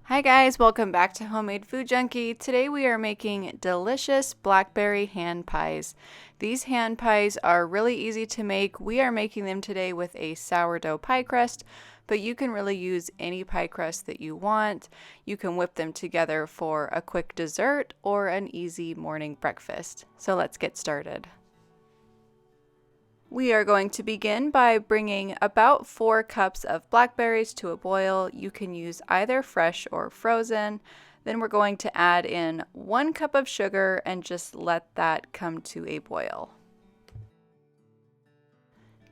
Hi guys, welcome back to Homemade Food Junkie. Today we are making delicious blackberry hand pies. These hand pies are really easy to make. We are making them today with a sourdough pie crust, but you can really use any pie crust that you want. You can whip them together for a quick dessert or an easy morning breakfast. So let's get started. We are going to begin by bringing about 4 cups of blackberries to a boil. You can use either fresh or frozen. Then we're going to add in 1 cup of sugar and just let that come to a boil.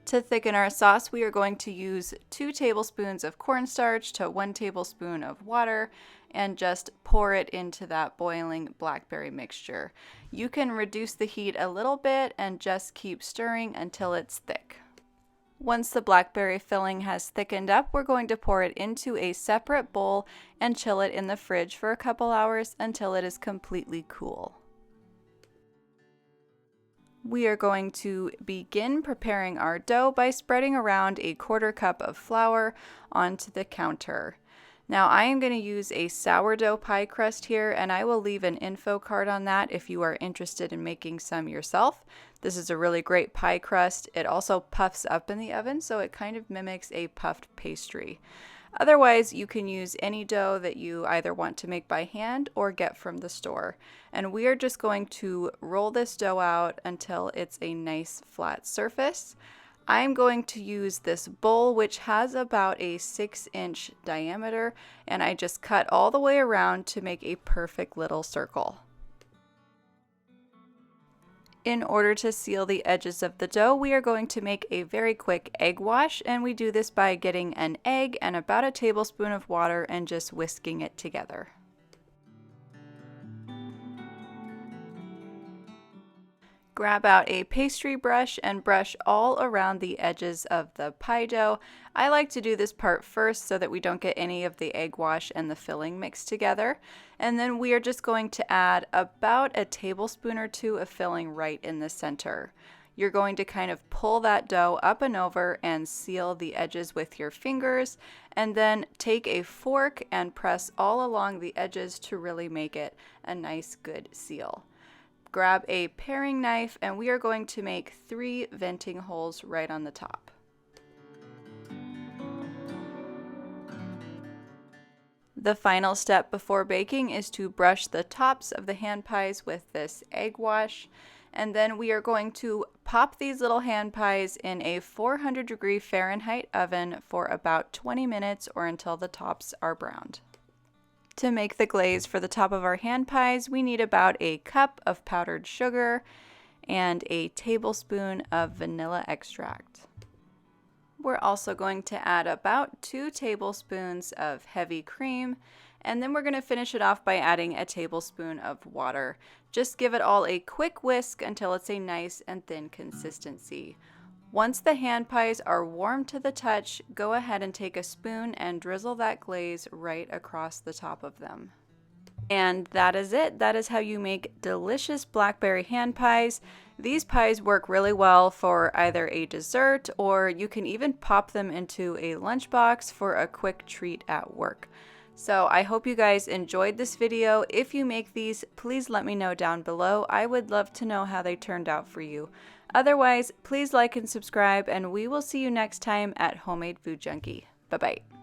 To thicken our sauce, we are going to use 2 tablespoons of cornstarch to 1 tablespoon of water and just pour it into that boiling blackberry mixture. You can reduce the heat a little bit and just keep stirring until it's thick. Once the blackberry filling has thickened up, we're going to pour it into a separate bowl and chill it in the fridge for a couple hours until it is completely cool. We are going to begin preparing our dough by spreading around a 1/4 cup of flour onto the counter. Now I am going to use a sourdough pie crust here, and I will leave an info card on that if you are interested in making some yourself. This is a really great pie crust. It also puffs up in the oven, so it kind of mimics a puffed pastry. Otherwise, you can use any dough that you either want to make by hand or get from the store. And we are just going to roll this dough out until it's a nice flat surface. I'm going to use this bowl, which has about a 6-inch diameter, and I just cut all the way around to make a perfect little circle. In order to seal the edges of the dough, we are going to make a very quick egg wash, and we do this by getting an egg and about a tablespoon of water and just whisking it together. Grab out a pastry brush and brush all around the edges of the pie dough. I like to do this part first so that we don't get any of the egg wash and the filling mixed together. And then we are just going to add about a tablespoon or 2 of filling right in the center. You're going to kind of pull that dough up and over and seal the edges with your fingers, and then take a fork and press all along the edges to really make it a nice good seal. Grab a paring knife, and we are going to make 3 venting holes right on the top. The final step before baking is to brush the tops of the hand pies with this egg wash, and then we are going to pop these little hand pies in a 400-degree Fahrenheit oven for about 20 minutes or until the tops are browned. To make the glaze for the top of our hand pies, we need about a cup of powdered sugar and a tablespoon of vanilla extract. We're also going to add about 2 tablespoons of heavy cream, and then we're going to finish it off by adding a tablespoon of water. Just give it all a quick whisk until it's a nice and thin consistency. Once the hand pies are warm to the touch, go ahead and take a spoon and drizzle that glaze right across the top of them. And that is it. That is how you make delicious blackberry hand pies. These pies work really well for either a dessert, or you can even pop them into a lunchbox for a quick treat at work. So I hope you guys enjoyed this video. If you make these, please let me know down below. I would love to know how they turned out for you. Otherwise, please like and subscribe, and we will see you next time at Homemade Food Junkie. Bye-bye.